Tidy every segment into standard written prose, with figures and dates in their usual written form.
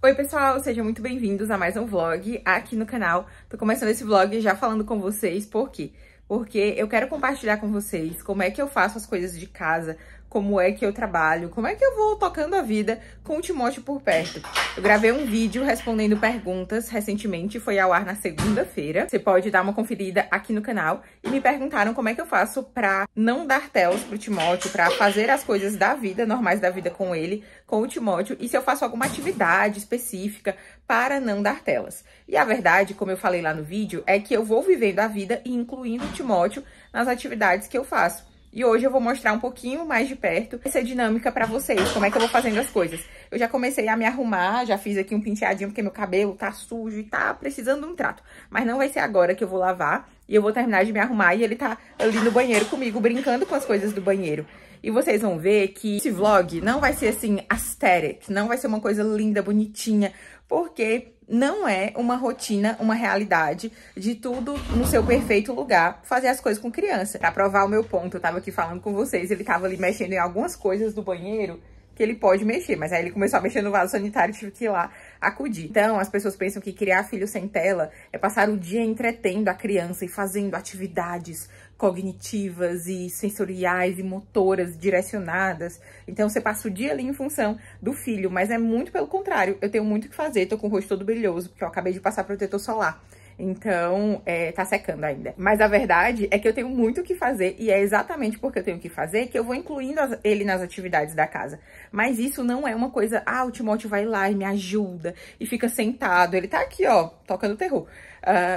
Oi pessoal, sejam muito bem-vindos a mais um vlog aqui no canal. Tô começando esse vlog já falando com vocês, por quê? Porque eu quero compartilhar com vocês como é que eu faço as coisas de casa, como é que eu trabalho, como é que eu vou tocando a vida com o Timóteo por perto. Eu gravei um vídeo respondendo perguntas recentemente, foi ao ar na segunda-feira. Você pode dar uma conferida aqui no canal. E me perguntaram como é que eu faço pra não dar telas pro Timóteo, pra fazer as coisas da vida, normais da vida com ele, com o Timóteo, e se eu faço alguma atividade específica para não dar telas. E a verdade, como eu falei lá no vídeo, é que eu vou vivendo a vida e incluindo o Timóteo nas atividades que eu faço. E hoje eu vou mostrar um pouquinho mais de perto essa dinâmica pra vocês, como é que eu vou fazendo as coisas. Eu já comecei a me arrumar, já fiz aqui um penteadinho porque meu cabelo tá sujo e tá precisando de um trato. Mas não vai ser agora que eu vou lavar e eu vou terminar de me arrumar e ele tá ali no banheiro comigo, brincando com as coisas do banheiro. E vocês vão ver que esse vlog não vai ser assim, aesthetic, não vai ser uma coisa linda, bonitinha, porque não é uma rotina, uma realidade de tudo no seu perfeito lugar, fazer as coisas com criança. Pra provar o meu ponto, eu tava aqui falando com vocês, ele tava ali mexendo em algumas coisas do banheiro que ele pode mexer, mas aí ele começou a mexer no vaso sanitário e tive que ir lá acudir. Então, as pessoas pensam que criar filho sem tela é passar o dia entretendo a criança e fazendo atividades cognitivas e sensoriais e motoras direcionadas. Então, você passa o dia ali em função do filho, mas é muito pelo contrário. Eu tenho muito o que fazer, tô com o rosto todo brilhoso, porque eu acabei de passar protetor solar. Então, tá secando ainda. Mas a verdade é que eu tenho muito o que fazer e é exatamente porque eu tenho o que fazer que eu vou incluindo ele nas atividades da casa. Mas isso não é uma coisa, o Timóteo vai lá e me ajuda e fica sentado. Ele tá aqui, ó, tocando terror.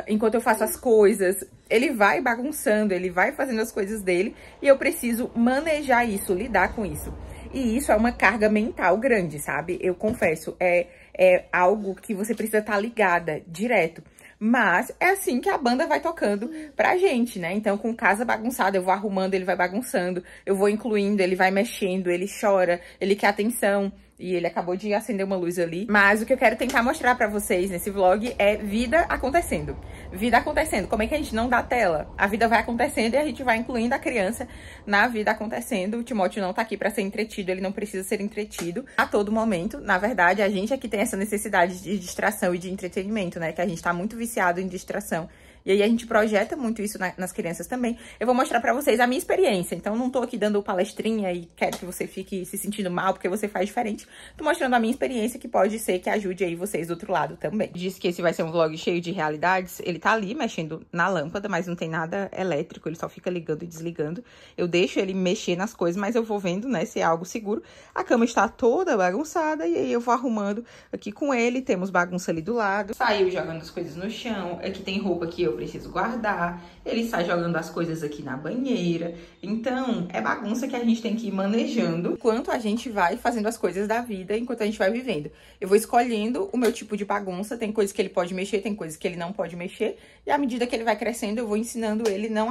Enquanto eu faço as coisas, ele vai bagunçando, ele vai fazendo as coisas dele e eu preciso manejar isso, lidar com isso. E isso é uma carga mental grande, sabe? Eu confesso, é algo que você precisa estar ligada direto. Mas é assim que a banda vai tocando pra gente, né? Então, com casa bagunçada, eu vou arrumando, ele vai bagunçando, eu vou incluindo, ele vai mexendo, ele chora, ele quer atenção. E ele acabou de acender uma luz ali. Mas o que eu quero tentar mostrar pra vocês nesse vlog é vida acontecendo. Vida acontecendo. Como é que a gente não dá tela? A vida vai acontecendo e a gente vai incluindo a criança na vida acontecendo. O Timóteo não tá aqui pra ser entretido, ele não precisa ser entretido a todo momento. Na verdade, a gente aqui tem essa necessidade de distração e de entretenimento, né? Que a gente tá muito viciado em distração. E aí a gente projeta muito isso nas crianças também. Eu vou mostrar pra vocês a minha experiência. Então, não tô aqui dando palestrinha e quero que você fique se sentindo mal porque você faz diferente. Tô mostrando a minha experiência que pode ser que ajude aí vocês do outro lado também. Disse que esse vai ser um vlog cheio de realidades. Ele tá ali mexendo na lâmpada, mas não tem nada elétrico. Ele só fica ligando e desligando. Eu deixo ele mexer nas coisas, mas eu vou vendo, né, se é algo seguro. A cama está toda bagunçada e aí eu vou arrumando aqui com ele. Temos bagunça ali do lado. Saiu jogando as coisas no chão. Aqui tem roupa que eu preciso guardar, ele sai jogando as coisas aqui na banheira. Então, é bagunça que a gente tem que ir manejando enquanto a gente vai fazendo as coisas da vida, enquanto a gente vai vivendo. Eu vou escolhendo o meu tipo de bagunça, tem coisas que ele pode mexer, tem coisas que ele não pode mexer, e à medida que ele vai crescendo, eu vou ensinando ele, não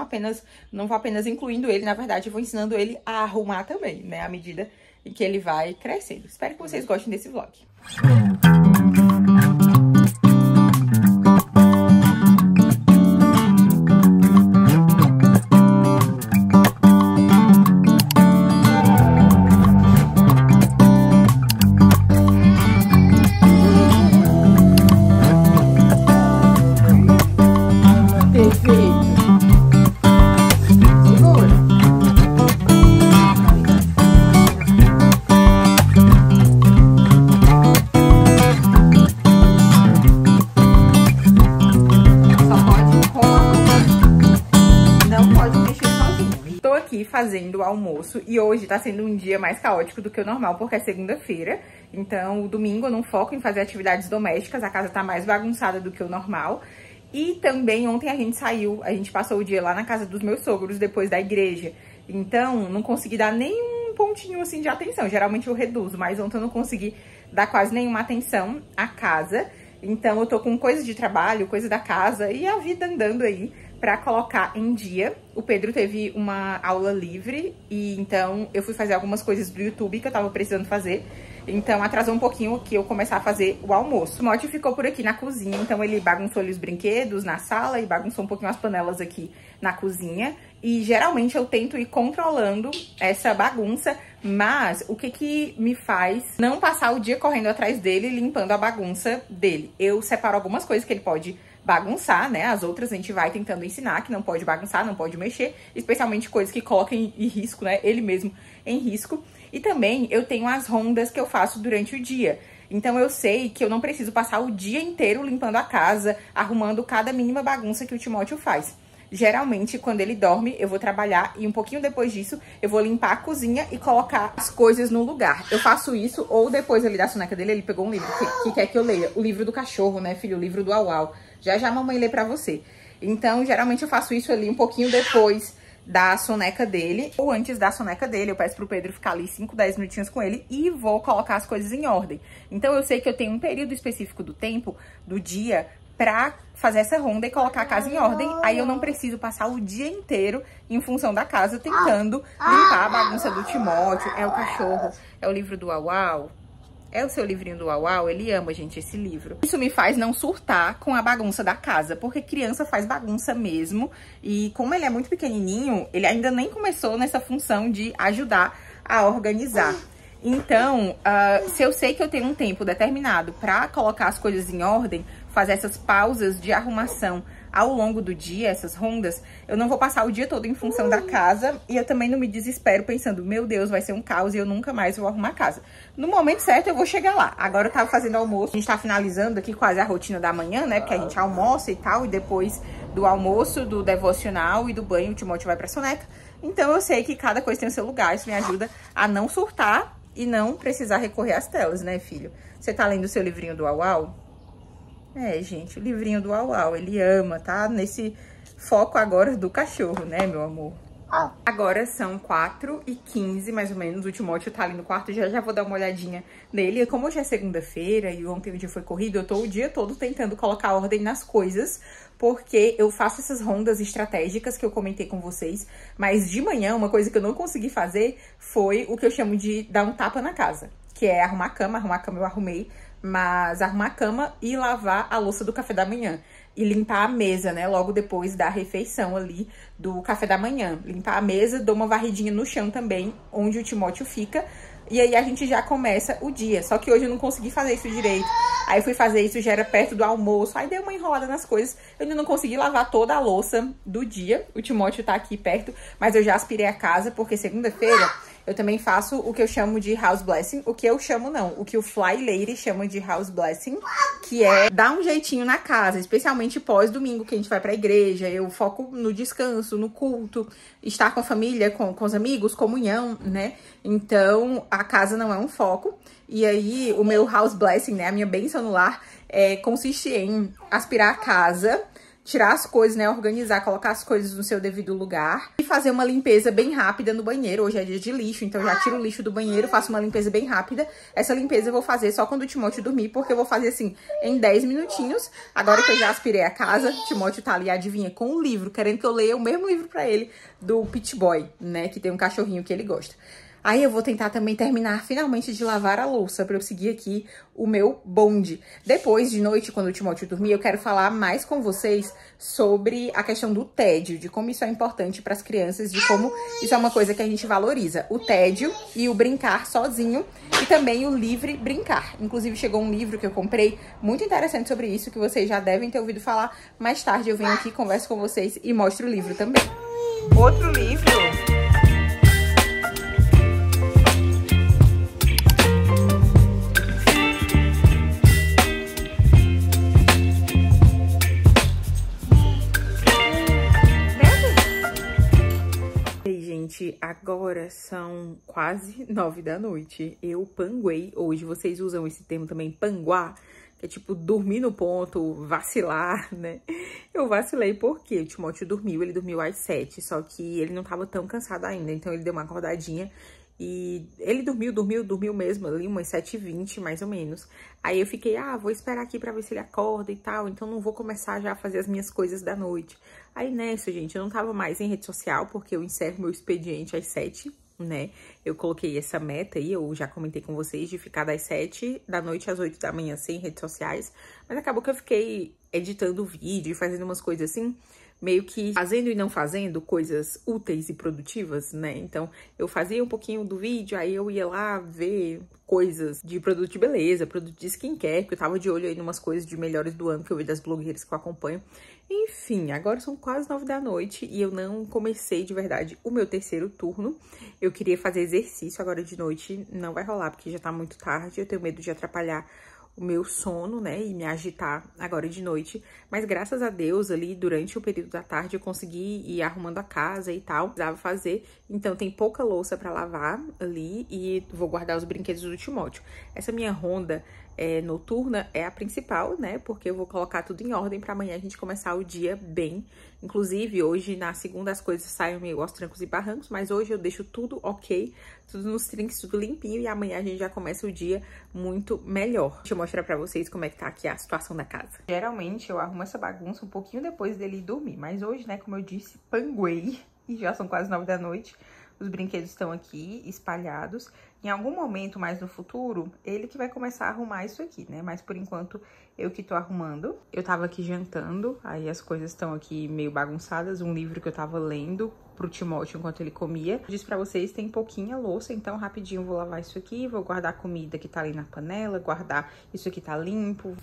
vou apenas incluindo ele, na verdade, eu vou ensinando ele a arrumar também, né, à medida em que ele vai crescendo. Espero que vocês gostem desse vlog. Fazendo o almoço e hoje tá sendo um dia mais caótico do que o normal porque é segunda-feira, então o domingo eu não foco em fazer atividades domésticas, a casa tá mais bagunçada do que o normal. E também ontem a gente passou o dia lá na casa dos meus sogros depois da igreja, então não consegui dar nem um pontinho assim de atenção, geralmente eu reduzo, mas ontem eu não consegui dar quase nenhuma atenção à casa, então eu tô com coisas de trabalho, coisa da casa e a vida andando aí pra colocar em dia. O Pedro teve uma aula livre e então eu fui fazer algumas coisas do YouTube que eu tava precisando fazer. Então atrasou um pouquinho que eu começar a fazer o almoço. O Timóteo ficou por aqui na cozinha, então ele bagunçou ali os brinquedos na sala e bagunçou um pouquinho as panelas aqui na cozinha. E geralmente eu tento ir controlando essa bagunça, Mas o que me faz não passar o dia correndo atrás dele, limpando a bagunça dele? Eu separo algumas coisas que ele pode bagunçar, né? As outras a gente vai tentando ensinar que não pode bagunçar, não pode mexer, especialmente coisas que colocam em risco, né? Ele mesmo em risco. E também eu tenho as rondas que eu faço durante o dia. Então eu sei que eu não preciso passar o dia inteiro limpando a casa, arrumando cada mínima bagunça que o Timóteo faz. Geralmente, quando ele dorme, eu vou trabalhar e um pouquinho depois disso, eu vou limpar a cozinha e colocar as coisas no lugar. Eu faço isso, ou depois ali da soneca dele, ele pegou um livro que quer que eu leia. O livro do cachorro, né, filho? O livro do Au Au. Já já a mamãe lê pra você. Então, geralmente eu faço isso ali um pouquinho depois da soneca dele, ou antes da soneca dele. Eu peço pro Pedro ficar ali 5, 10 minutinhos com ele e vou colocar as coisas em ordem. Então, eu sei que eu tenho um período específico do tempo, do dia, pra fazer essa ronda e colocar a casa em ordem. Aí eu não preciso passar o dia inteiro em função da casa tentando limpar a bagunça do Timóteo. É o cachorro, é o livro do Au Au. É o seu livrinho do Au Au, ele ama, gente, esse livro. Isso me faz não surtar com a bagunça da casa, porque criança faz bagunça mesmo. E como ele é muito pequenininho, ele ainda nem começou nessa função de ajudar a organizar. Então, se eu sei que eu tenho um tempo determinado pra colocar as coisas em ordem, fazer essas pausas de arrumação ao longo do dia, essas rondas, eu não vou passar o dia todo em função da casa e eu também não me desespero pensando, meu Deus, vai ser um caos e eu nunca mais vou arrumar a casa. No momento certo eu vou chegar lá. Agora eu tava fazendo almoço, a gente tá finalizando aqui quase a rotina da manhã, né, porque a gente almoça e tal, e depois do almoço, do devocional e do banho, o Timóteo vai pra soneca. Então eu sei que cada coisa tem o seu lugar, isso me ajuda a não surtar e não precisar recorrer às telas, né, filho? Você tá lendo o seu livrinho do Au Au? É, gente, o livrinho do Au Au, ele ama, tá? Nesse foco agora do cachorro, né, meu amor? Agora são 4h15, mais ou menos, o Timóteo tá ali no quarto, já vou dar uma olhadinha nele. Como hoje é segunda-feira e ontem o dia foi corrido, eu tô o dia todo tentando colocar ordem nas coisas, porque eu faço essas rondas estratégicas que eu comentei com vocês, mas de manhã uma coisa que eu não consegui fazer foi o que eu chamo de dar um tapa na casa, que é arrumar a cama eu arrumei, mas arrumar a cama e lavar a louça do café da manhã. E limpar a mesa, né, logo depois da refeição ali do café da manhã. Limpar a mesa, dou uma varridinha no chão também, onde o Timóteo fica. E aí a gente já começa o dia. Só que hoje eu não consegui fazer isso direito. Aí fui fazer isso, já era perto do almoço. Aí dei uma enrolada nas coisas. Eu ainda não consegui lavar toda a louça do dia. O Timóteo tá aqui perto, mas eu já aspirei a casa, porque segunda-feira eu também faço o que eu chamo de house blessing. O que eu chamo não, o que o Fly Lady chama de house blessing, que é dar um jeitinho na casa, especialmente pós-domingo, que a gente vai pra igreja. Eu foco no descanso, no culto, estar com a família, com os amigos, comunhão, né? Então, a casa não é um foco. E aí, o meu house blessing, né, a minha bênção no lar, consiste em aspirar a casa, tirar as coisas, né, organizar, colocar as coisas no seu devido lugar e fazer uma limpeza bem rápida no banheiro. Hoje é dia de lixo, então eu já tiro o lixo do banheiro, faço uma limpeza bem rápida. Essa limpeza eu vou fazer só quando o Timóteo dormir, porque eu vou fazer assim, em 10 minutinhos. Agora que eu já aspirei a casa, o Timóteo tá ali, adivinha, com um livro, querendo que eu leia o mesmo livro pra ele, do Pit Boy, né, que tem um cachorrinho que ele gosta. Aí eu vou tentar também terminar finalmente de lavar a louça pra eu seguir aqui o meu bonde. Depois, de noite, quando o Timóteo dormir, eu quero falar mais com vocês sobre a questão do tédio, de como isso é importante pras crianças, de como isso é uma coisa que a gente valoriza. O tédio e o brincar sozinho e também o livre brincar. Inclusive, chegou um livro que eu comprei muito interessante sobre isso, que vocês já devem ter ouvido falar. Mais tarde eu venho aqui, converso com vocês e mostro o livro também. Outro livro... Agora são quase 9 da noite. Eu panguei hoje. Vocês usam esse termo também, panguar, que é tipo dormir no ponto, vacilar, né? Eu vacilei porque o Timóteo dormiu, ele dormiu às 7, só que ele não tava tão cansado ainda, então ele deu uma acordadinha. E ele dormiu mesmo ali, umas 7h20, mais ou menos. Aí eu fiquei, vou esperar aqui pra ver se ele acorda e tal, então não vou começar já a fazer as minhas coisas da noite. Aí nessa, gente, eu não tava mais em rede social, porque eu encerro meu expediente às 7, né? Eu coloquei essa meta aí, eu já comentei com vocês, de ficar das 7 da noite às 8 da manhã sem redes sociais. Mas acabou que eu fiquei editando vídeo e fazendo umas coisas assim, meio que fazendo e não fazendo coisas úteis e produtivas, né? Então, eu fazia um pouquinho do vídeo, aí eu ia lá ver coisas de produto de beleza, produto de skincare, porque eu tava de olho aí em umas coisas de melhores do ano que eu vi das blogueiras que eu acompanho. Enfim, agora são quase 9 da noite e eu não comecei de verdade o meu terceiro turno. Eu queria fazer exercício agora de noite, não vai rolar porque já tá muito tarde, eu tenho medo de atrapalhar o meu sono, né, e me agitar agora de noite, mas graças a Deus ali durante o período da tarde eu consegui ir arrumando a casa e tal, precisava fazer, então tem pouca louça pra lavar ali e vou guardar os brinquedos do Timóteo. Essa minha ronda noturna é a principal, né, porque eu vou colocar tudo em ordem pra amanhã a gente começar o dia bem. Inclusive, hoje, na segunda, as coisas saem meio aos trancos e barrancos, mas hoje eu deixo tudo ok, tudo nos trinques, tudo limpinho, e amanhã a gente já começa o dia muito melhor. Deixa eu mostrar pra vocês como é que tá aqui a situação da casa. Geralmente, eu arrumo essa bagunça um pouquinho depois dele ir dormir, mas hoje, né, como eu disse, panguei, e já são quase 9 da noite. Os brinquedos estão aqui, espalhados. Em algum momento mais no futuro, ele que vai começar a arrumar isso aqui, né? Mas por enquanto, eu que tô arrumando. Eu tava aqui jantando, aí as coisas estão aqui meio bagunçadas. Um livro que eu tava lendo pro Timóteo enquanto ele comia. Eu disse pra vocês, tem pouquinha louça, então rapidinho eu vou lavar isso aqui. Vou guardar a comida que tá ali na panela, guardar isso aqui tá limpo.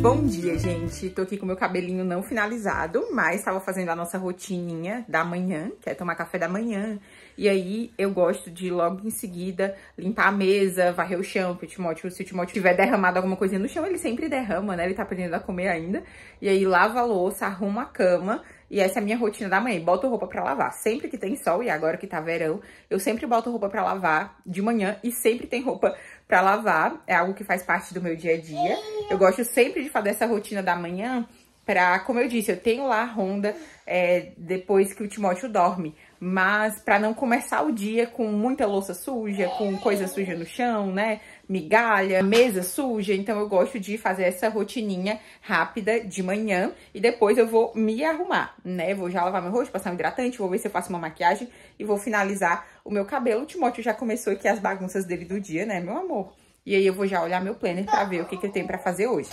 Bom dia, gente. Tô aqui com meu cabelinho não finalizado, mas tava fazendo a nossa rotininha da manhã, que é tomar café da manhã. E aí, eu gosto de logo em seguida limpar a mesa, varrer o chão, porque se o Timóteo tiver derramado alguma coisinha no chão, ele sempre derrama, né? Ele tá aprendendo a comer ainda. E aí, lava a louça, arruma a cama. E essa é a minha rotina da manhã. Boto roupa pra lavar sempre que tem sol, e agora que tá verão, eu sempre boto roupa pra lavar de manhã e sempre tem roupa pra lavar. É algo que faz parte do meu dia a dia. Eu gosto sempre de fazer essa rotina da manhã pra, como eu disse, eu tenho lá a ronda depois que o Timóteo dorme. Mas pra não começar o dia com muita louça suja, com coisa suja no chão, né? Migalha, mesa suja. Então eu gosto de fazer essa rotininha rápida de manhã e depois eu vou me arrumar, né? Vou já lavar meu rosto, passar um hidratante, vou ver se eu faço uma maquiagem e vou finalizar o meu cabelo. O Timóteo já começou aqui as bagunças dele do dia, né, meu amor? E aí eu vou já olhar meu planner pra ver o que eu tenho pra fazer hoje.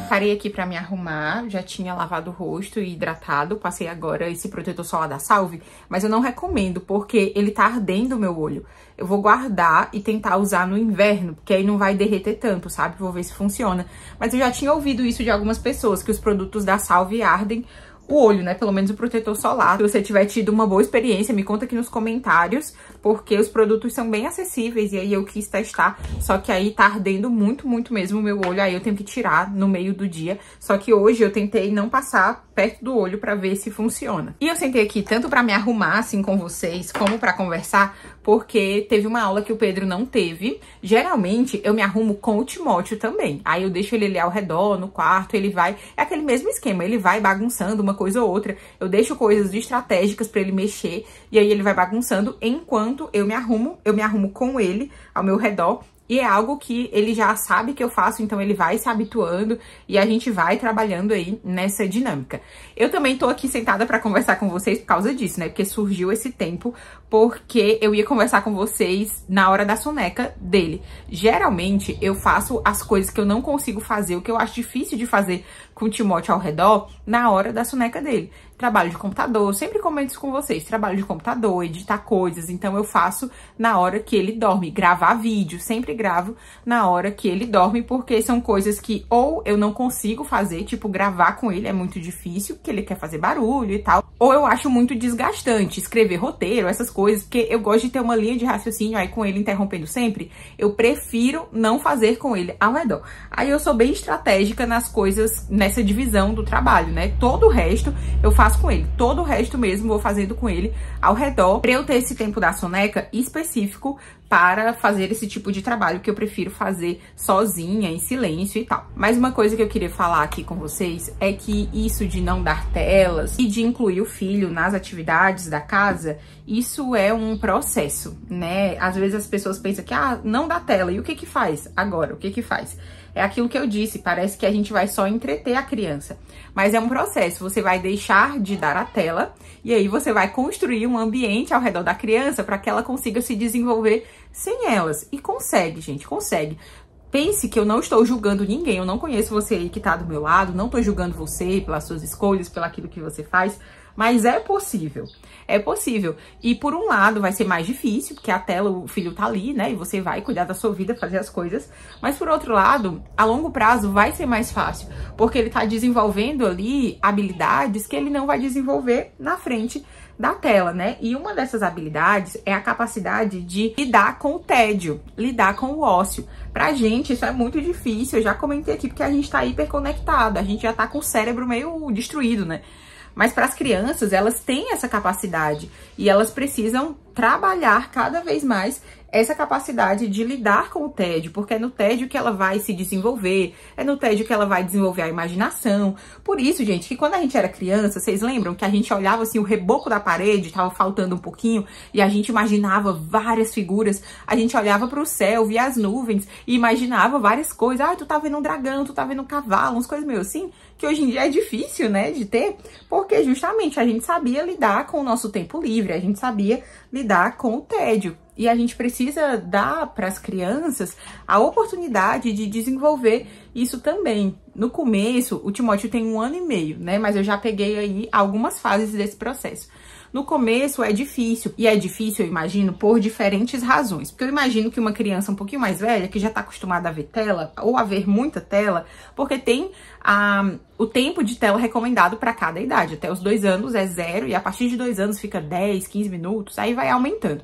Parei aqui pra me arrumar, já tinha lavado o rosto e hidratado, passei agora esse protetor solar da Salve, mas eu não recomendo porque ele tá ardendo o meu olho. Eu vou guardar e tentar usar no inverno, porque aí não vai derreter tanto, sabe? Vou ver se funciona. Mas eu já tinha ouvido isso de algumas pessoas, que os produtos da Salve ardem o olho, né? Pelo menos o protetor solar. Se você tiver tido uma boa experiência, me conta aqui nos comentários, porque os produtos são bem acessíveis e aí eu quis testar, só que aí tá ardendo muito, muito mesmo o meu olho, aí eu tenho que tirar no meio do dia. Só que hoje eu tentei não passar perto do olho pra ver se funciona. E eu sentei aqui tanto pra me arrumar, assim, com vocês, como pra conversar, porque teve uma aula que o Pedro não teve. Geralmente, eu me arrumo com o Timóteo também. Aí eu deixo ele ali ao redor, no quarto, ele vai... É aquele mesmo esquema, ele vai bagunçando uma coisa ou outra. Eu deixo coisas estratégicas pra ele mexer, e aí ele vai bagunçando enquanto eu me arrumo com ele ao meu redor. E é algo que ele já sabe que eu faço, então ele vai se habituando e a gente vai trabalhando aí nessa dinâmica. Eu também tô aqui sentada pra conversar com vocês por causa disso, né? Porque surgiu esse tempo, porque eu ia conversar com vocês na hora da soneca dele. Geralmente, eu faço as coisas que eu não consigo fazer, o que eu acho difícil de fazer com o Timóteo ao redor, na hora da soneca dele. Trabalho de computador, sempre comento isso com vocês, trabalho de computador, editar coisas, então eu faço na hora que ele dorme, gravar vídeo, sempre gravo na hora que ele dorme, porque são coisas que ou eu não consigo fazer, tipo gravar com ele é muito difícil, porque ele quer fazer barulho e tal, ou eu acho muito desgastante escrever roteiro, essas coisas, porque eu gosto de ter uma linha de raciocínio aí com ele interrompendo sempre, eu prefiro não fazer com ele ao redor. Aí eu sou bem estratégica nas coisas, nessa divisão do trabalho, né? Todo o resto eu faço com ele, todo o resto mesmo vou fazendo com ele ao redor, pra eu ter esse tempo da soneca específico para fazer esse tipo de trabalho que eu prefiro fazer sozinha, em silêncio e tal. Mas uma coisa que eu queria falar aqui com vocês é que isso de não dar telas e de incluir o filho nas atividades da casa, isso é um processo, né? Às vezes as pessoas pensam que, não dá tela, e o que que faz agora? O que que faz? É aquilo que eu disse, parece que a gente vai só entreter a criança. Mas é um processo, você vai deixar de dar a tela e aí você vai construir um ambiente ao redor da criança para que ela consiga se desenvolver sem elas. E consegue, gente, consegue. Pense que eu não estou julgando ninguém, eu não conheço você aí que tá do meu lado, não tô julgando você pelas suas escolhas, pelo aquilo que você faz, mas é possível. É possível. E por um lado vai ser mais difícil, porque a tela, o filho tá ali, né? E você vai cuidar da sua vida, fazer as coisas. Mas por outro lado, a longo prazo vai ser mais fácil, porque ele tá desenvolvendo ali habilidades que ele não vai desenvolver na frente da tela, né? E uma dessas habilidades é a capacidade de lidar com o tédio, lidar com o ócio. Pra gente isso é muito difícil, eu já comentei aqui, porque a gente tá hiperconectado, a gente já tá com o cérebro meio destruído, né? Mas para as crianças, elas têm essa capacidade e elas precisam trabalhar cada vez mais essa capacidade de lidar com o tédio, porque é no tédio que ela vai se desenvolver, é no tédio que ela vai desenvolver a imaginação. Por isso, gente, que quando a gente era criança, vocês lembram que a gente olhava assim o reboco da parede, tava faltando um pouquinho, e a gente imaginava várias figuras, a gente olhava para o céu, via as nuvens e imaginava várias coisas. Tu tá vendo um dragão, tu tá vendo um cavalo, umas coisas meio assim, que hoje em dia é difícil, né, de ter, porque justamente a gente sabia lidar com o nosso tempo livre, a gente sabia lidar com o tédio. E a gente precisa dar para as crianças a oportunidade de desenvolver isso também. No começo, o Timóteo tem 1 ano e meio, né? Mas eu já peguei aí algumas fases desse processo. No começo é difícil, e é difícil, eu imagino, por diferentes razões. Porque eu imagino que uma criança um pouquinho mais velha, que já tá acostumada a ver tela, ou a ver muita tela, porque tem o tempo de tela recomendado para cada idade. Até os 2 anos é 0, e a partir de 2 anos fica 10, 15 minutos, aí vai aumentando.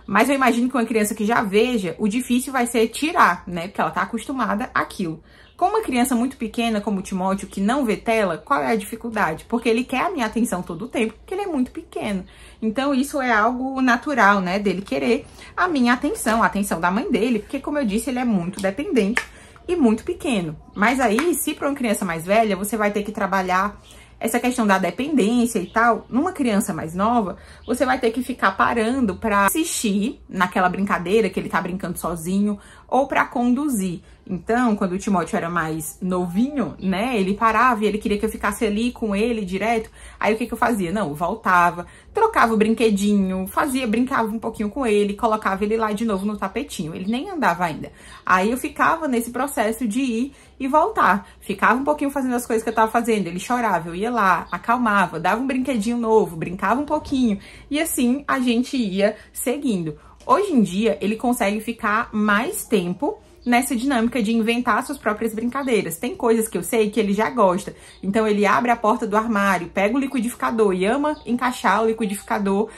Mas eu imagino que uma criança que já veja, o difícil vai ser tirar, né? Porque ela tá acostumada àquilo. Com uma criança muito pequena, como o Timóteo, que não vê tela, qual é a dificuldade? Porque ele quer a minha atenção todo o tempo, porque ele é muito pequeno. Então, isso é algo natural, né? Dele querer a minha atenção, a atenção da mãe dele, porque, como eu disse, ele é muito dependente e muito pequeno. Mas aí, se para uma criança mais velha, você vai ter que trabalhar essa questão da dependência e tal. Numa criança mais nova, você vai ter que ficar parando pra assistir naquela brincadeira que ele tá brincando sozinho ou pra conduzir. Então, quando o Timóteo era mais novinho, né, ele parava e ele queria que eu ficasse ali com ele direto. Aí o que que eu fazia? Não, eu voltava, trocava o brinquedinho, brincava um pouquinho com ele, colocava ele lá de novo no tapetinho. Ele nem andava ainda. Aí eu ficava nesse processo de ir e voltar. Ficava um pouquinho fazendo as coisas que eu tava fazendo. Ele chorava, eu ia lá, acalmava, dava um brinquedinho novo, brincava um pouquinho. E assim a gente ia seguindo. Hoje em dia, ele consegue ficar mais tempo nessa dinâmica de inventar suas próprias brincadeiras. Tem coisas que eu sei que ele já gosta. Então, ele abre a porta do armário, pega o liquidificador e ama encaixar o liquidificador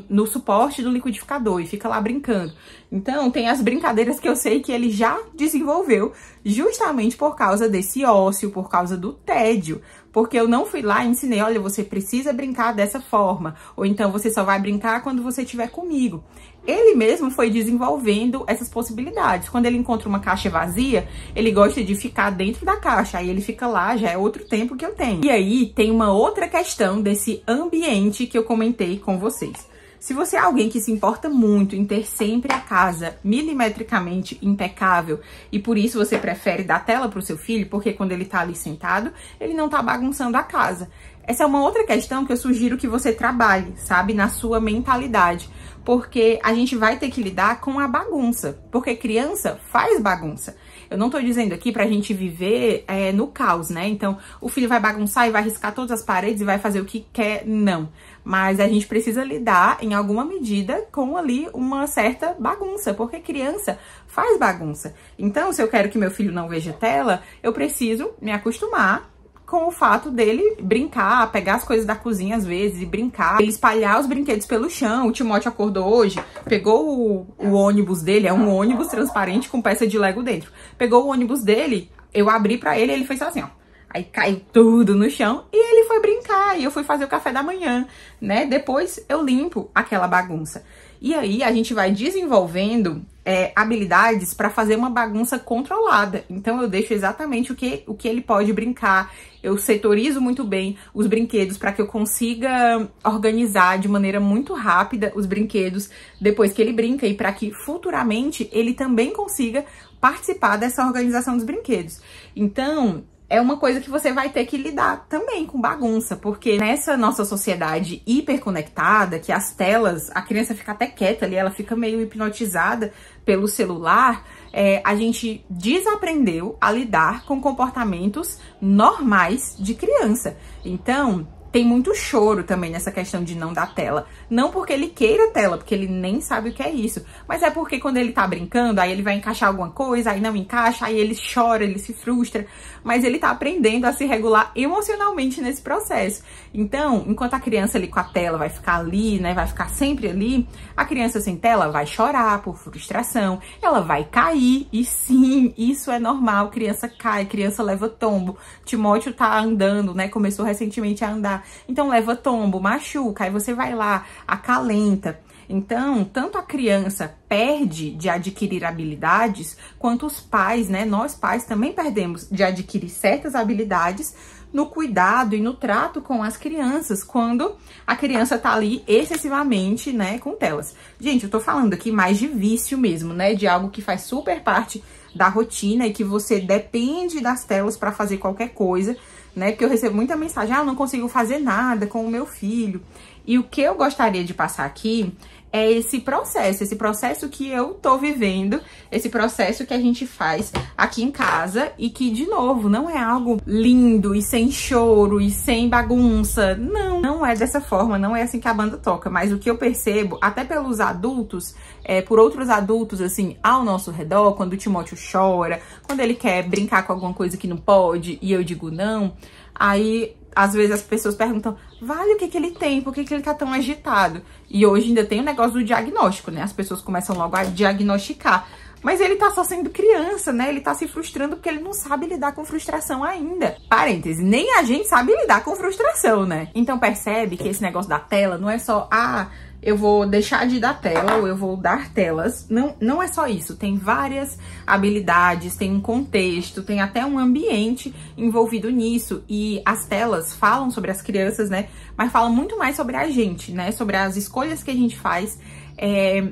no suporte do liquidificador e fica lá brincando. Então, tem as brincadeiras que eu sei que ele já desenvolveu justamente por causa desse ócio, por causa do tédio. Porque eu não fui lá e ensinei, olha, você precisa brincar dessa forma. Ou então, você só vai brincar quando você estiver comigo. Ele mesmo foi desenvolvendo essas possibilidades. Quando ele encontra uma caixa vazia, ele gosta de ficar dentro da caixa. Aí ele fica lá, já é outro tempo que eu tenho. E aí tem uma outra questão desse ambiente que eu comentei com vocês. Se você é alguém que se importa muito em ter sempre a casa milimetricamente impecável e por isso você prefere dar tela pro seu filho, porque quando ele tá ali sentado, ele não tá bagunçando a casa. Essa é uma outra questão que eu sugiro que você trabalhe, sabe, na sua mentalidade. Porque a gente vai ter que lidar com a bagunça, porque criança faz bagunça. Eu não tô dizendo aqui pra gente viver no caos, né? Então, o filho vai bagunçar e vai riscar todas as paredes e vai fazer o que quer, não. Mas a gente precisa lidar, em alguma medida, com ali uma certa bagunça, porque criança faz bagunça. Então, se eu quero que meu filho não veja tela, eu preciso me acostumar com o fato dele brincar, pegar as coisas da cozinha às vezes e brincar, ele espalhar os brinquedos pelo chão. O Timóteo acordou hoje, pegou o ônibus dele, é um ônibus transparente com peça de Lego dentro. Pegou o ônibus dele, eu abri pra ele e ele fez assim, ó. Aí caiu tudo no chão e ele foi brincar e eu fui fazer o café da manhã, né? Depois eu limpo aquela bagunça. E aí a gente vai desenvolvendo habilidades para fazer uma bagunça controlada. Então eu deixo exatamente o que ele pode brincar. Eu setorizo muito bem os brinquedos para que eu consiga organizar de maneira muito rápida os brinquedos depois que ele brinca e para que futuramente ele também consiga participar dessa organização dos brinquedos. Então, é uma coisa que você vai ter que lidar também com bagunça, porque nessa nossa sociedade hiperconectada, que as telas, a criança fica até quieta ali, ela fica meio hipnotizada pelo celular, a gente desaprendeu a lidar com comportamentos normais de criança. Então, tem muito choro também nessa questão de não dar tela. Não porque ele queira tela, porque ele nem sabe o que é isso. Mas é porque quando ele tá brincando, aí ele vai encaixar alguma coisa, aí não encaixa, aí ele chora, ele se frustra. Mas ele tá aprendendo a se regular emocionalmente nesse processo. Então, enquanto a criança ali com a tela vai ficar ali, né, vai ficar sempre ali, a criança sem tela vai chorar por frustração, ela vai cair, e sim, isso é normal, criança cai, criança leva tombo. Timóteo tá andando, né, começou recentemente a andar, então leva tombo, machuca, aí você vai lá, acalenta. Então, tanto a criança perde de adquirir habilidades, quanto os pais, né? Nós pais também perdemos de adquirir certas habilidades no cuidado e no trato com as crianças, quando a criança tá ali excessivamente, né, com telas. Gente, eu tô falando aqui mais de vício mesmo, né? De algo que faz super parte da rotina e que você depende das telas para fazer qualquer coisa, né? Porque eu recebo muita mensagem, eu não consigo fazer nada com o meu filho. E o que eu gostaria de passar aqui é esse processo que eu tô vivendo, esse processo que a gente faz aqui em casa e que, de novo, não é algo lindo e sem choro e sem bagunça. Não, não é dessa forma, não é assim que a banda toca. Mas o que eu percebo, até pelos adultos, por outros adultos, assim, ao nosso redor, quando o Timóteo chora, quando ele quer brincar com alguma coisa que não pode e eu digo não, aí às vezes as pessoas perguntam, vale, o que ele tem? Por que ele tá tão agitado? E hoje ainda tem o negócio do diagnóstico, né? As pessoas começam logo a diagnosticar. Mas ele tá só sendo criança, né? Ele tá se frustrando porque ele não sabe lidar com frustração ainda. Parêntese, nem a gente sabe lidar com frustração, né? Então percebe que esse negócio da tela não é só, eu vou deixar de dar tela ou eu vou dar telas. Não, não é só isso. Tem várias habilidades, tem um contexto, tem até um ambiente envolvido nisso. E as telas falam sobre as crianças, né? Mas falam muito mais sobre a gente, né? Sobre as escolhas que a gente faz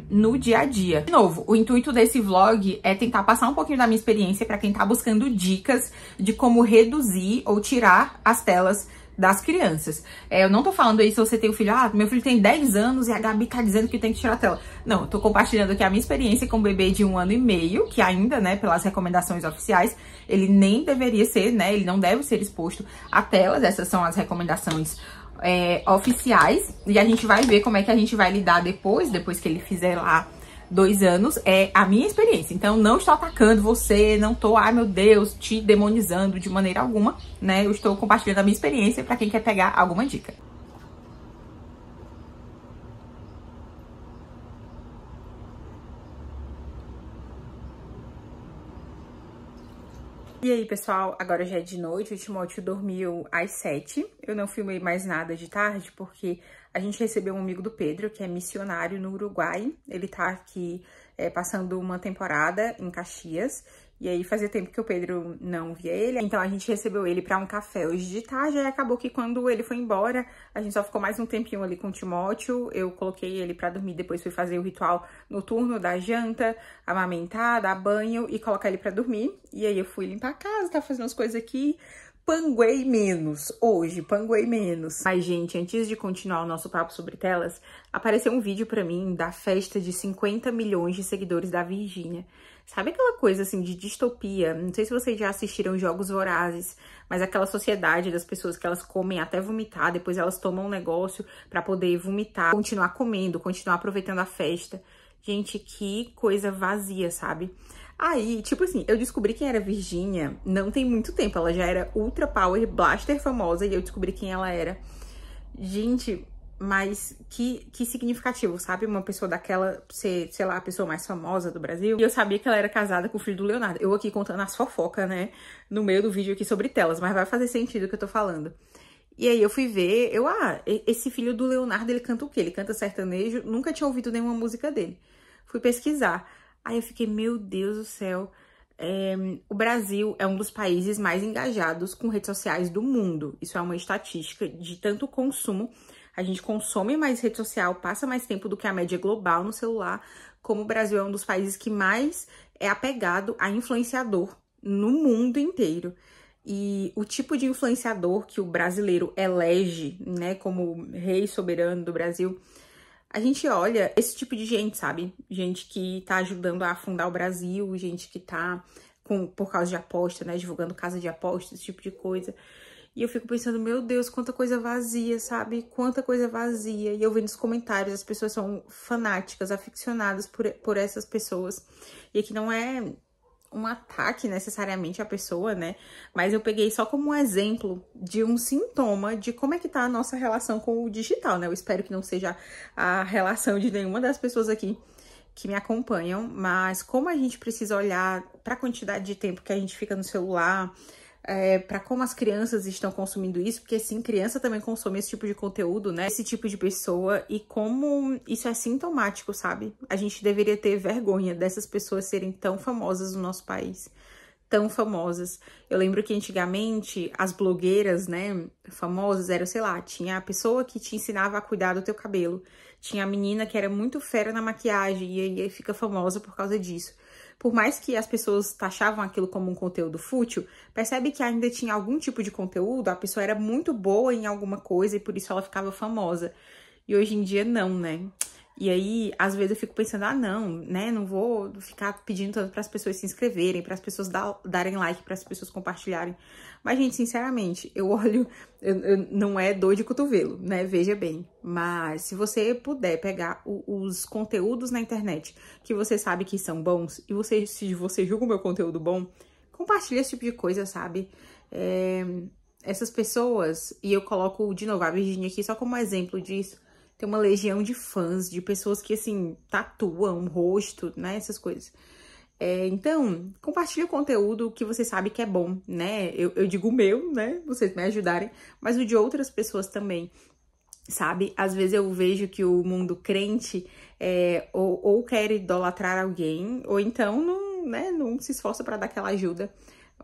no dia a dia. De novo, o intuito desse vlog é tentar passar um pouquinho da minha experiência para quem tá buscando dicas de como reduzir ou tirar as telas das crianças. Eu não tô falando aí se você tem um filho, meu filho tem 10 anos e a Gabi tá dizendo que tem que tirar a tela. Não, eu tô compartilhando aqui a minha experiência com um bebê de 1 ano e meio, que ainda, né, pelas recomendações oficiais, ele nem deveria ser, né, ele não deve ser exposto a telas. Essas são as recomendações oficiais, e a gente vai ver como é que a gente vai lidar depois que ele fizer lá 2 anos, é a minha experiência. Então, não estou atacando você, não tô, ai meu Deus, te demonizando de maneira alguma, né? Eu estou compartilhando a minha experiência para quem quer pegar alguma dica. E aí, pessoal, agora já é de noite, o Timóteo dormiu às 7. Eu não filmei mais nada de tarde, porque a gente recebeu um amigo do Pedro, que é missionário no Uruguai. Ele tá aqui passando uma temporada em Caxias, E aí fazia tempo que o Pedro não via ele, então a gente recebeu ele pra um café hoje de tarde, e acabou que quando ele foi embora, a gente só ficou mais um tempinho ali com o Timóteo, eu coloquei ele pra dormir, depois fui fazer o ritual noturno da janta, amamentar, dar banho e colocar ele pra dormir. E aí eu fui limpar a casa, tava fazendo as coisas aqui, panguei menos, hoje, panguei menos. Mas, gente, antes de continuar o nosso papo sobre telas, apareceu um vídeo pra mim da festa de 50 milhões de seguidores da Virgínia. Sabe aquela coisa, assim, de distopia? Não sei se vocês já assistiram Jogos Vorazes, mas aquela sociedade das pessoas que elas comem até vomitar, depois elas tomam um negócio pra poder vomitar, continuar comendo, continuar aproveitando a festa. Gente, que coisa vazia, sabe? Aí, tipo assim, eu descobri quem era Virgínia não tem muito tempo. Ela já era Ultra Power Blaster famosa e eu descobri quem ela era. Gente, mas que significativo, sabe? Uma pessoa daquela ser, sei lá, a pessoa mais famosa do Brasil. E eu sabia que ela era casada com o filho do Leonardo. Eu aqui contando as fofocas, né? No meio do vídeo aqui sobre telas, mas vai fazer sentido o que eu tô falando. E aí eu fui ver, esse filho do Leonardo, ele canta o quê? Ele canta sertanejo, nunca tinha ouvido nenhuma música dele. Fui pesquisar. Aí eu fiquei, meu Deus do céu, o Brasil é um dos países mais engajados com redes sociais do mundo. Isso é uma estatística de tanto consumo. A gente consome mais rede social, passa mais tempo do que a média global no celular, como o Brasil é um dos países que mais é apegado a influenciador no mundo inteiro. E o tipo de influenciador que o brasileiro elege, né, como rei soberano do Brasil, a gente olha esse tipo de gente, sabe? Gente que tá ajudando a afundar o Brasil, gente que tá por causa de aposta, né? Divulgando casa de aposta, esse tipo de coisa. E eu fico pensando, meu Deus, quanta coisa vazia, sabe? Quanta coisa vazia. E eu vendo nos comentários, as pessoas são fanáticas, aficionadas por essas pessoas. E aqui não é um ataque necessariamente à pessoa, né? Mas eu peguei só como um exemplo de um sintoma de como é que tá a nossa relação com o digital, né? Eu espero que não seja a relação de nenhuma das pessoas aqui que me acompanham, mas como a gente precisa olhar para a quantidade de tempo que a gente fica no celular, para como as crianças estão consumindo isso, porque sim, criança também consome esse tipo de conteúdo, né? Esse tipo de pessoa, e como isso é sintomático, sabe? A gente deveria ter vergonha dessas pessoas serem tão famosas no nosso país. Tão famosas. Eu lembro que antigamente as blogueiras, né, famosas eram, sei lá, tinha a pessoa que te ensinava a cuidar do teu cabelo, tinha a menina que era muito fera na maquiagem e aí fica famosa por causa disso. Por mais que as pessoas taxavam aquilo como um conteúdo fútil, percebe que ainda tinha algum tipo de conteúdo, a pessoa era muito boa em alguma coisa e por isso ela ficava famosa. E hoje em dia não, né? E aí, às vezes eu fico pensando, não, né, não vou ficar pedindo tanto para as pessoas se inscreverem, para as pessoas darem like, para as pessoas compartilharem. Mas, gente, sinceramente, eu olho, não é dor de cotovelo, né, veja bem. Mas se você puder pegar os conteúdos na internet que você sabe que são bons, e se você julga o meu conteúdo bom, compartilha esse tipo de coisa, sabe? Essas pessoas, e eu coloco de novo a Virgínia aqui só como exemplo disso, tem uma legião de fãs, de pessoas que, assim, tatuam o rosto, né? Essas coisas. Então, compartilhe o conteúdo que você sabe que é bom, né? Eu digo o meu, né? Vocês me ajudarem, mas o de outras pessoas também, sabe? Às vezes eu vejo que o mundo crente ou quer idolatrar alguém, ou então não se esforça para dar aquela ajuda.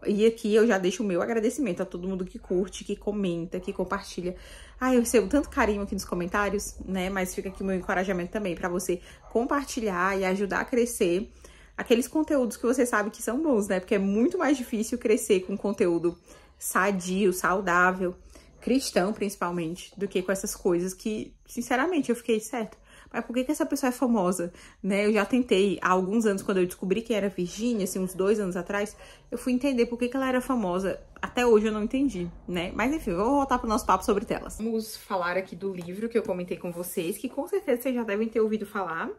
E aqui eu já deixo o meu agradecimento a todo mundo que curte, que comenta, que compartilha. Eu recebo tanto carinho aqui nos comentários, né? Mas fica aqui o meu encorajamento também pra você compartilhar e ajudar a crescer aqueles conteúdos que você sabe que são bons, né? Porque é muito mais difícil crescer com conteúdo sadio, saudável, cristão principalmente, do que com essas coisas que, sinceramente, eu fiquei, certo, mas por que essa pessoa é famosa, né? Eu já tentei, há alguns anos, quando eu descobri que era Virgínia, assim, uns 2 anos atrás, eu fui entender por que ela era famosa. Até hoje eu não entendi, né? Mas enfim, vamos voltar pro nosso papo sobre telas. Vamos falar aqui do livro que eu comentei com vocês, que com certeza vocês já devem ter ouvido falar,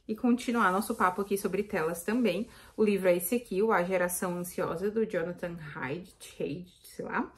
e continuar nosso papo aqui sobre telas também. O livro é esse aqui, o A Geração Ansiosa, do Jonathan Haidt, sei lá.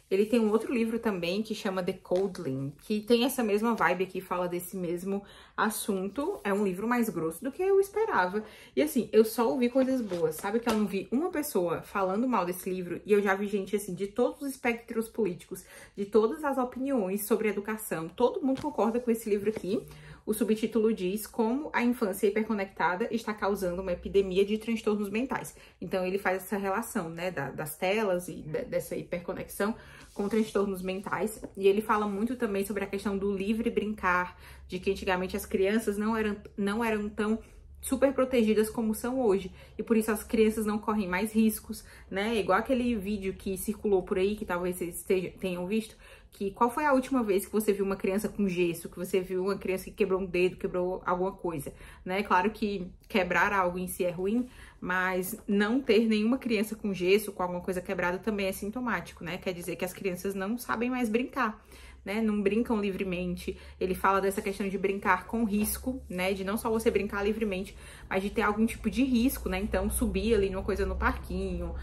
Ele tem um outro livro também que chama The Coldling, que tem essa mesma vibe aqui, fala desse mesmo assunto. É um livro mais grosso do que eu esperava. E assim, eu só ouvi coisas boas, sabe? Que eu não vi uma pessoa falando mal desse livro, e eu já vi gente, assim, de todos os espectros políticos, de todas as opiniões sobre educação. Todo mundo concorda com esse livro aqui. O subtítulo diz como a infância hiperconectada está causando uma epidemia de transtornos mentais. Então, ele faz essa relação, né, das telas e dessa hiperconexão com transtornos mentais. E ele fala muito também sobre a questão do livre brincar, de que antigamente as crianças não eram tão super protegidas como são hoje, e por isso as crianças não correm mais riscos, né? Igual aquele vídeo que circulou por aí, que talvez vocês tenham visto, que qual foi a última vez que você viu uma criança com gesso, que você viu uma criança que quebrou um dedo, quebrou alguma coisa, né? Claro que quebrar algo em si é ruim, mas não ter nenhuma criança com gesso, com alguma coisa quebrada também é sintomático, né? Quer dizer que as crianças não sabem mais brincar, né, não brincam livremente. Ele fala dessa questão de brincar com risco, né, de não só você brincar livremente, mas de ter algum tipo de risco, né, então subir ali numa coisa no parquinho,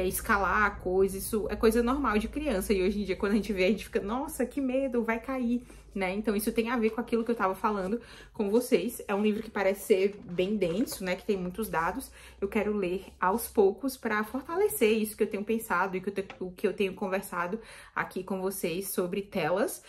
escalar coisa, isso é coisa normal de criança, e hoje em dia quando a gente vê, a gente fica, nossa, que medo, vai cair, né, então isso tem a ver com aquilo que eu tava falando com vocês. É um livro que parece ser bem denso, né, que tem muitos dados. Eu quero ler aos poucos para fortalecer isso que eu tenho pensado e o que eu tenho conversado aqui com vocês sobre telas.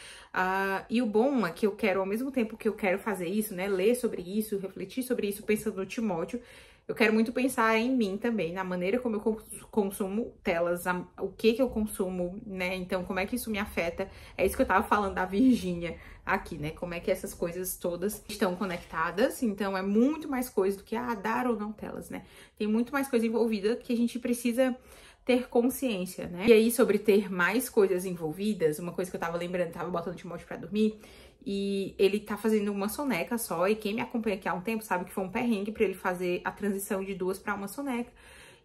E o bom é que eu quero, ao mesmo tempo que eu quero fazer isso, né, ler sobre isso, refletir sobre isso, pensando no Timóteo, eu quero muito pensar em mim também, na maneira como eu consumo telas, o que eu consumo, né? Então, como é que isso me afeta? É isso que eu tava falando da Virgínia aqui, né? Como é que essas coisas todas estão conectadas. Então, é muito mais coisa do que, dar ou não telas, né? Tem muito mais coisa envolvida que a gente precisa ter consciência, né? E aí, sobre ter mais coisas envolvidas, uma coisa que eu tava lembrando, tava botando o Timóteo pra dormir, e ele tá fazendo uma soneca só, e quem me acompanha aqui há um tempo sabe que foi um perrengue pra ele fazer a transição de 2 pra uma soneca.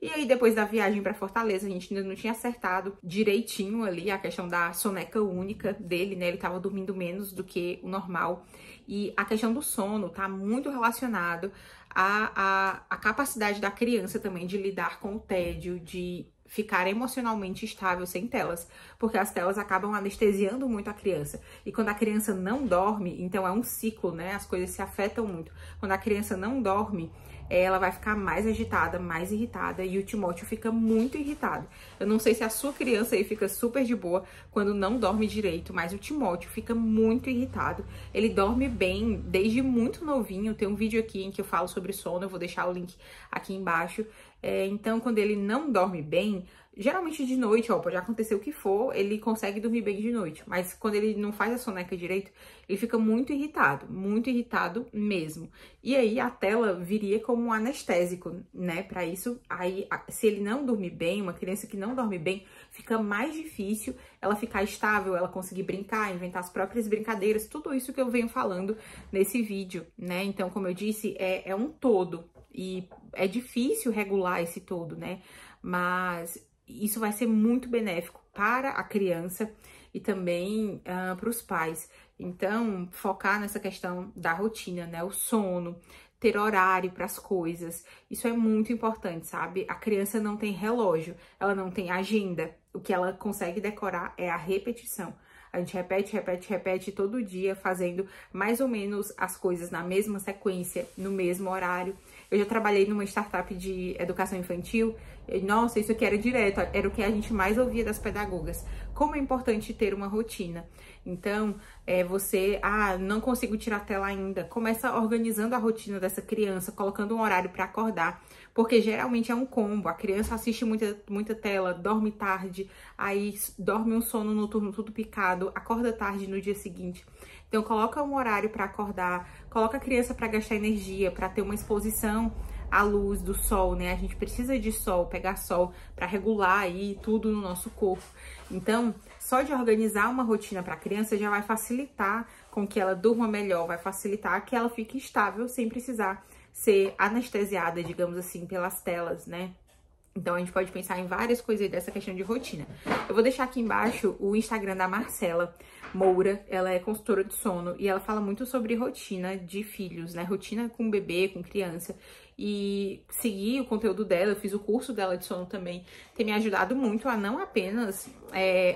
E aí, depois da viagem pra Fortaleza, a gente ainda não tinha acertado direitinho ali a questão da soneca única dele, né? Ele tava dormindo menos do que o normal. E a questão do sono tá muito relacionado à capacidade da criança também de lidar com o tédio, de ficar emocionalmente estável sem telas, porque as telas acabam anestesiando muito a criança. E quando a criança não dorme, então é um ciclo, né? As coisas se afetam muito. Quando a criança não dorme, ela vai ficar mais agitada, mais irritada, e o Timóteo fica muito irritado. Eu não sei se a sua criança aí fica super de boa quando não dorme direito, mas o Timóteo fica muito irritado. Ele dorme bem desde muito novinho. Tem um vídeo aqui em que eu falo sobre sono, eu vou deixar o link aqui embaixo. Então, quando ele não dorme bem, geralmente de noite, pode acontecer o que for, ele consegue dormir bem de noite. Mas quando ele não faz a soneca direito, ele fica muito irritado mesmo. E aí a tela viria como um anestésico, né, pra isso. Aí, se ele não dormir bem, uma criança que não dorme bem, fica mais difícil ela ficar estável, ela conseguir brincar, inventar as próprias brincadeiras, tudo isso que eu venho falando nesse vídeo, né. Então, como eu disse, é um todo. E é difícil regular esse todo, né? Mas isso vai ser muito benéfico para a criança e também para os pais. Então, focar nessa questão da rotina, né? O sono, ter horário para as coisas. Isso é muito importante, sabe? A criança não tem relógio, ela não tem agenda. O que ela consegue decorar é a repetição. A gente repete todo dia, fazendo mais ou menos as coisas na mesma sequência, no mesmo horário. Eu já trabalhei numa startup de educação infantil, e, nossa, isso aqui era direto, era o que a gente mais ouvia das pedagogas. Como é importante ter uma rotina. Então, você, não consigo tirar a tela ainda, começa organizando a rotina dessa criança, colocando um horário para acordar, porque geralmente é um combo. A criança assiste muita tela, dorme tarde, aí dorme um sono noturno tudo picado, acorda tarde no dia seguinte. Então, coloca um horário para acordar, coloca a criança para gastar energia, para ter uma exposição à luz do sol, né? A gente precisa de sol, pegar sol para regular aí tudo no nosso corpo. Então, só de organizar uma rotina para a criança já vai facilitar com que ela durma melhor, vai facilitar que ela fique estável sem precisar ser anestesiada, digamos assim, pelas telas, né? Então, a gente pode pensar em várias coisas aí dessa questão de rotina. Eu vou deixar aqui embaixo o Instagram da Marcela Moura. Ela é consultora de sono e ela fala muito sobre rotina de filhos, né? Rotina com bebê, com criança. e seguir o conteúdo dela. Eu fiz o curso dela de sono também, tem me ajudado muito a não apenas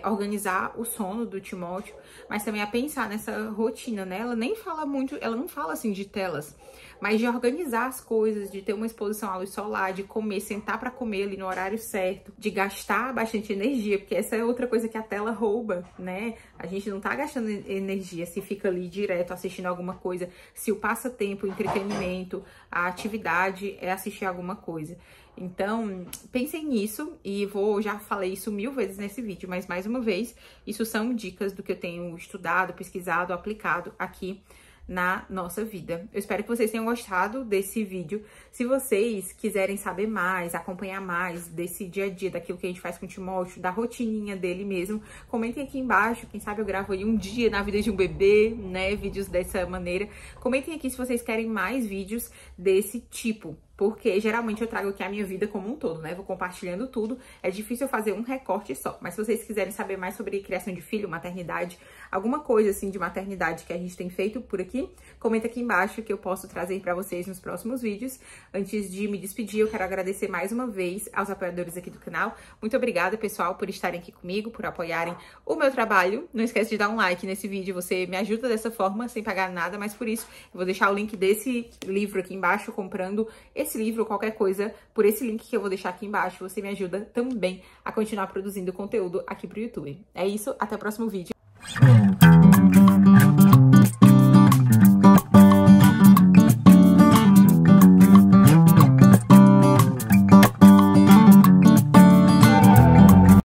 organizar o sono do Timóteo, mas também a pensar nessa rotina, né? Ela nem fala muito, ela não fala assim de telas, mas de organizar as coisas, de ter uma exposição à luz solar, de comer, sentar para comer ali no horário certo, de gastar bastante energia, porque essa é outra coisa que a tela rouba, né? A gente não tá gastando energia se fica ali direto assistindo alguma coisa, se o passatempo, o entretenimento, a atividade é assistir alguma coisa. Então, pensem nisso e já falei isso 1000 vezes nesse vídeo, mas mais uma vez, isso são dicas do que eu tenho estudado, pesquisado, aplicado aqui na nossa vida. Eu espero que vocês tenham gostado desse vídeo. Se vocês quiserem saber mais, acompanhar mais desse dia a dia, daquilo que a gente faz com o Timóteo, da rotininha dele mesmo, comentem aqui embaixo. Quem sabe eu gravo aí um dia na vida de um bebê, né? Vídeos dessa maneira. Comentem aqui se vocês querem mais vídeos desse tipo, porque geralmente eu trago aqui a minha vida como um todo, né? Vou compartilhando tudo. É difícil eu fazer um recorte só. Mas se vocês quiserem saber mais sobre criação de filho, maternidade, alguma coisa assim de maternidade que a gente tem feito por aqui, comenta aqui embaixo que eu posso trazer pra vocês nos próximos vídeos. Antes de me despedir, eu quero agradecer mais uma vez aos apoiadores aqui do canal. Muito obrigada, pessoal, por estarem aqui comigo, por apoiarem o meu trabalho. Não esquece de dar um like nesse vídeo, você me ajuda dessa forma, sem pagar nada, mas por isso eu vou deixar o link desse livro aqui embaixo, comprando esse livro ou qualquer coisa por esse link que eu vou deixar aqui embaixo. Você me ajuda também a continuar produzindo conteúdo aqui pro YouTube. É isso, até o próximo vídeo.